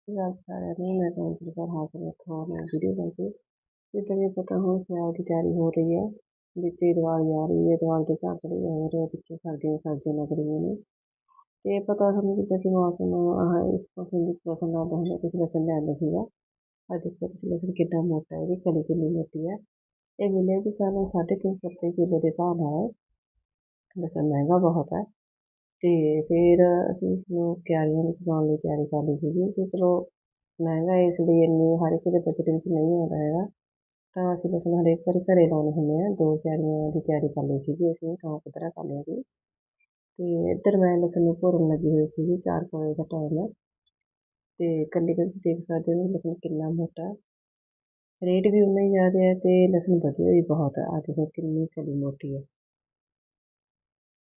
ਗੱਲ ਸਾਰਿਆਂ ਨੂੰ ਮੈਂ ਕਾਉਂਸਲ ਪਰ ਹਾਜ਼ਰ ਇੱਥੋਂ ਮੈਂ ਵੀਡੀਓ ਕਰਕੇ ਜਿੱਦਾਂ ਕਿ ਪਤਾ ਹੁਣ ਸਿਆਲ ਦੀ ਤਿਆਰੀ ਹੋ ਰਹੀ ਹੈ। ਵਿੱਚ ਹੀ ਦੀਵਾਲੀ ਆ ਰਹੀ ਹੈ, ਦੀਵਾਲੀ ਦੇ ਝਾਂਜਣੇ ਹੋ ਰਹੇ ਪਿੱਛੇ ਸਰਦੀਆਂ ਸਬਜ਼ੀਆਂ ਲੱਗ ਰਹੀਆਂ ਨੇ। ਤੇ ਪਤਾ ਸਾਨੂੰ ਜਿੱਦਾਂ ਕਿ ਮੌਸਮ ਇਸ ਮੌਸਮ ਵਿੱਚ ਲਸਣ ਲਾਉਂਦਾ ਹੁੰਦਾ, ਕੁਛ ਲਸਣ ਲਿਆਂਦਾ ਸੀਗਾ। ਆਹ ਦੇਖੋ ਤੁਸੀਂ ਲਸਣ ਕਿੰਨਾ ਮੋਟਾ ਹੈ, ਇਹਦੀ ਕਲੀ ਕਿੰਨੀ ਮੋਟੀ ਹੈ। ਇਹ ਮਿਲਿਆ ਕਿ ਸਾਨੂੰ 350 ਕਿਲੋ ਦੇ ਭਾਅ ਨਾਲ ਹੈ। ਲਸਣ ਮਹਿੰਗਾ ਬਹੁਤ ਹੈ। ਤੇ ਫਿਰ ਅਸੀਂ ਇਸਨੂੰ ਕਿਆਰੀਆਂ ਵਿੱਚ ਪਾਉਣ ਲਈ ਤਿਆਰੀ ਕਰ ਲਈ ਸੀਗੀ ਕਿ ਚਲੋ ਮਹਿੰਗਾ ਇਸ ਲਈ ਇੰਨੀ ਹਰ ਇੱਕ ਦੇ ਬਜਟ ਵਿੱਚ ਨਹੀਂ ਆਉਂਦਾ ਹੈਗਾ। ਤਾਂ ਅਸੀਂ ਲਸਣ ਹਰੇਕ ਵਾਰੀ ਘਰੇ ਲਾਉਣੇ ਹੁੰਦੇ ਹਾਂ। 2 ਕਿਆਰੀਆਂ ਦੀ ਤਿਆਰੀ ਕਰ ਲਈ ਸੀਗੀ ਅਸੀਂ, ਥਾਂ ਪੱਧਰਾ ਕਰ ਲਿਆ ਸੀ। ਤੇ ਇੱਧਰ ਮੈਂ ਲਸਣ ਨੂੰ ਭੁੰਰਨ ਲੱਗੀ ਹੋਈ ਸੀਗੀ, 4 ਵਜੇ ਦਾ ਟਾਈਮ ਹੈ। ਤੇ ਕੱਲੀ ਕੱਲੀ ਦੇਖ ਸਕਦੇ ਹੋ ਲਸਣ ਕਿੰਨਾ ਮੋਟਾ ਹੈ। ਰੇਟ ਵੀ ਉਨਾ ਹੀ ਜ਼ਿਆਦਾ ਹੈ ਤੇ ਲਸਣ ਵਧੀਆ ਵੀ ਬਹੁਤ ਹੈ। ਆਹ ਦੇਖੋ ਕਿੰਨੀ ਕਲੀ ਮੋਟੀ ਹੈ।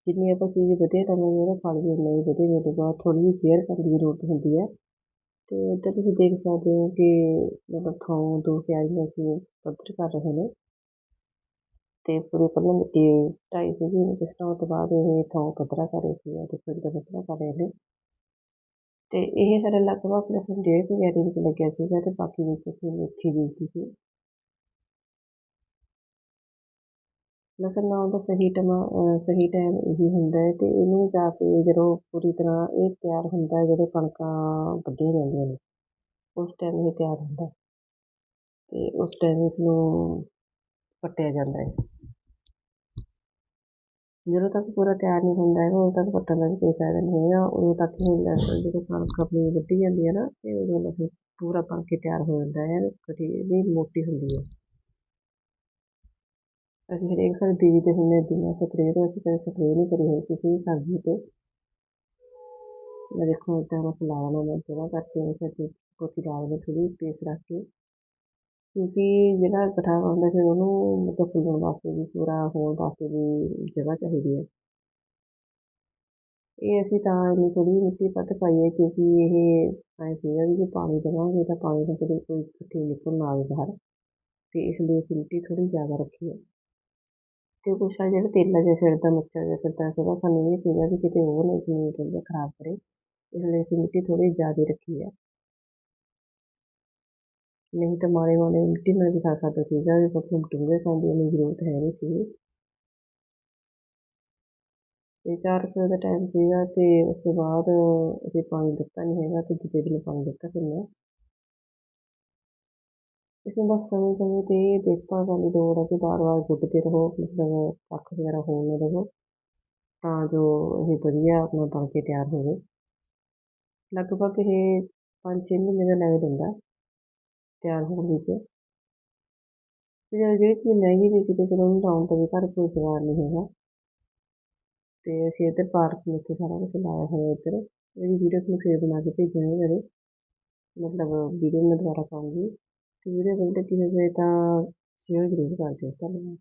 ਜਿੰਨੀ ਆਪਾਂ ਚੀਜ਼ ਵਧੀਆ ਲਵਾਂਗੇ ਉਹਦਾ ਫਲ ਵੀ ਉਨਾ ਹੀ ਵਧੀਆ ਮਿਲੇਗਾ। ਥੋੜ੍ਹੀ ਜਿਹੀ ਕੇਅਰ ਕਰਨ ਦੀ ਜ਼ਰੂਰਤ ਹੁੰਦੀ ਹੈ। ਤੇ ਇੱਧਰ ਤੁਸੀਂ ਦੇਖ ਸਕਦੇ ਹੋ ਕਿ ਮਤਲਬ ਥਾਂ 2 ਕਿਆਰੀਆਂ ਅਸੀਂ ਪੱਧਰ ਕਰ ਰਹੇ ਨੇ। ਤੇ ਪੂਰੀ ਪਹਿਲਾਂ ਮਿੱਟੀ ਢਾਈ ਸੀਗੀ, ਜਿਸ ਤਰ੍ਹਾਂ ਉਹ ਤੋਂ ਬਾਅਦ ਇਹ ਥਾਂ ਪੱਧਰਾ ਕਰ ਰਹੇ ਸੀ ਅਤੇ ਫਿਰ ਪੱਧਰਾ ਕਰ ਰਹੇ ਨੇ। ਤੇ ਇਹ ਸਾਡਾ ਲਗਭਗ ਲਸਣ 1.5 ਕਿਆਰੀ ਵਿੱਚ ਲੱਗਿਆ ਸੀਗਾ ਤੇ ਬਾਕੀ ਵਿੱਚ ਅਸੀਂ ਮੇਥੀ ਬੀਜੀ ਸੀ। ਲਸਣ ਲਾਉਣ ਦਾ ਸਹੀ ਟਾਈਮ ਇਹੀ ਹੁੰਦਾ ਹੈ ਤੇ ਇਹਨੂੰ ਜਾ ਕੇ ਜਦੋਂ ਪੂਰੀ ਤਰ੍ਹਾਂ ਇਹ ਤਿਆਰ ਹੁੰਦਾ ਹੈ, ਜਦੋਂ ਕਣਕਾਂ ਵੱਢੀਆਂ ਜਾਂਦੀਆਂ ਨੇ ਉਸ ਟਾਈਮ ਇਹ ਤਿਆਰ ਹੁੰਦਾ ਤੇ ਉਸ ਟਾਈਮ ਇਸਨੂੰ ਪੱਟਿਆ ਜਾਂਦਾ ਹੈ। ਜਦੋਂ ਤੱਕ ਪੂਰਾ ਤਿਆਰ ਨਹੀਂ ਹੁੰਦਾ ਹੈਗਾ ਉਦੋਂ ਤੱਕ ਪੱਟਣ ਦਾ ਵੀ ਕੋਈ ਫਾਇਦਾ ਨਹੀਂ ਹੈਗਾ। ਉਦੋਂ ਤੱਕ ਹੀ ਲਸਣ ਜਦੋਂ ਕਣਕ ਆਪਣੀ ਵੱਢੀ ਜਾਂਦੀ ਹੈ ਨਾ ਤੇ ਉਦੋਂ ਲਸਣ ਪੂਰਾ ਬਣ ਕੇ ਤਿਆਰ ਹੋ ਜਾਂਦਾ ਹੈ, ਕਟੀ ਵੀ ਮੋਟੀ ਹੁੰਦੀ ਹੈ। ਅਸੀਂ ਹਰੇਕ ਸਾਲ ਬੀਜਦੇ ਹੁੰਦੇ ਹਾਂ ਬਿਨਾਂ ਸਪਰੇਅ ਤੋਂ, ਅਸੀਂ ਕਦੇ ਸਪਰੇਅ ਨਹੀਂ ਕਰੀ ਹੋਈ ਕਿਸੇ ਵੀ ਸਬਜ਼ੀ 'ਤੇ। ਮੈਂ ਦੇਖੋ ਇੱਦਾਂ ਬਸ ਲਾ ਦੇਣਾ, ਮੈਂ ਜਗ੍ਹਾ ਕਰਕੇ ਫਿਰ ਪੋਤੀ ਲਾ ਦੇਣੀ ਥੋੜ੍ਹੀ ਸਪੇਸ ਰੱਖ ਕੇ, ਕਿਉਂਕਿ ਜਿਹੜਾ ਗਠਾਵਾ ਹੁੰਦਾ ਫਿਰ ਉਹਨੂੰ ਮਤਲਬ ਫੁੱਲਣ ਵਾਸਤੇ ਵੀ ਪੂਰਾ ਹੋਣ ਵਾਸਤੇ ਵੀ ਜਗ੍ਹਾ ਚਾਹੀਦੀ ਹੈ। ਇਹ ਅਸੀਂ ਤਾਂ ਇੰਨੀ ਥੋੜ੍ਹੀ ਜਿਹੀ ਮਿੱਟੀ ਵੱਧ ਪਾਈ ਹੈ ਕਿਉਂਕਿ ਇਹ ਐਂ ਸੀਗਾ ਵੀ ਜੇ ਪਾਣੀ ਦੇਵਾਂਗੇ ਤਾਂ ਪਾਣੀ ਦਾ ਕਦੇ ਕੋਈ ਇਕੱਠੇ ਨਿਕਲ ਨਾ ਆਵੇ ਬਾਹਰ, ਅਤੇ ਇਸ ਲਈ ਅਸੀਂ ਮਿੱਟੀ ਥੋੜ੍ਹੀ ਜ਼ਿਆਦਾ ਰੱਖੀ ਹੈ। ਤੇ ਕੁਛ ਆ ਜਿਹੜਾ ਤੇਲਾ ਜਿਹਾ ਫਿਰਦਾ, ਮੱਛਰ ਜਿਹਾ ਫਿਰਦਾ ਸੀਗਾ, ਸਾਨੂੰ ਇਹ ਸੀਗਾ ਵੀ ਕਿਤੇ ਉਹ ਨਾ ਜ਼ਮੀਨ ਥੋੜ੍ਹਾ ਖਰਾਬ ਕਰੇ, ਇਸ ਲਈ ਅਸੀਂ ਮਿੱਟੀ ਥੋੜ੍ਹੀ ਜ਼ਿਆਦਾ ਰੱਖੀ ਹੈ। ਨਹੀਂ ਤਾਂ ਮਾੜੇ ਮਿੱਟੀ ਨਾਲ ਵੀ ਖਾ ਸਕਦਾ ਸੀਗਾ, ਵੀ ਡੂੰਘੇ ਪਾਉਣ ਦੀ ਇੰਨੀ ਜ਼ਰੂਰਤ ਹੈ ਨਹੀਂ ਸੀ। ਤੇ 4 ਵਜੇ ਦਾ ਟਾਈਮ ਸੀਗਾ ਤੇ ਉਸ ਤੋਂ ਬਾਅਦ ਅਸੀਂ ਪਾਣੀ ਦਿੱਤਾ ਨਹੀਂ ਹੈਗਾ ਤੇ ਦੂਜੇ ਦਿਨ ਪਾਣੀ ਦਿੱਤਾ ਫਿਰ ਮੈਂ। ਇਸਨੂੰ ਬਸ ਸਮੇਂ-ਸਮੇਂ 'ਤੇ ਦੇਖਭਾਲ ਕਰਨ ਦੀ ਲੋੜ ਹੈ ਕਿ ਵਾਰ-ਵਾਰ ਗੁੱਡਦੇ ਰਹੋ, ਮਤਲਬ ਕੱਖ ਵਗੈਰਾ ਹੋਣ ਨਾ ਦੇਵੋ, ਤਾਂ ਜੋ ਇਹ ਵਧੀਆ ਆਪਣਾ ਬਣ ਕੇ ਤਿਆਰ ਹੋਵੇ। ਲਗਭਗ ਇਹ 5-6 ਮਹੀਨੇ ਦਾ ਲੈ ਲੈਂਦਾ ਤਿਆਰ ਹੋਣ ਵਿੱਚ। ਤੇ ਜਿਹੜੀ ਚੀਜ਼ ਮਹਿੰਗੀ ਵਿਕਦੀ ਚਲੋ ਉਹਨੂੰ ਲਾਉਣ ਦਾ ਵੀ ਘਰ ਕੋਈ ਸਵਾਲ ਨਹੀਂ ਹੈਗਾ। ਤੇ ਅਸੀਂ ਇੱਧਰ ਪਾਰਕ ਵਿੱਚ ਸਾਰਾ ਕੁਛ ਲਾਇਆ ਹੋਇਆ ਇੱਧਰ। ਇਹਦੀ ਵੀਡੀਓ ਤੁਹਾਨੂੰ ਫਿਰ ਬਣਾ ਕੇ ਭੇਜਾਂਗੇ ਘਰੇ, ਮਤਲਬ ਵੀਡੀਓ ਮੈਂ ਦੁਬਾਰਾ ਪਾਊਂਗੀ। ਤੇ ਵੀਡੀਓ ਵਧੀਆ ਲੱਗੀ ਹੋਵੇ ਤਾਂ ਸ਼ੇਅਰ ਜ਼ਰੂਰ ਕਰ ਦਿਓ। ਧੰਨਵਾਦ।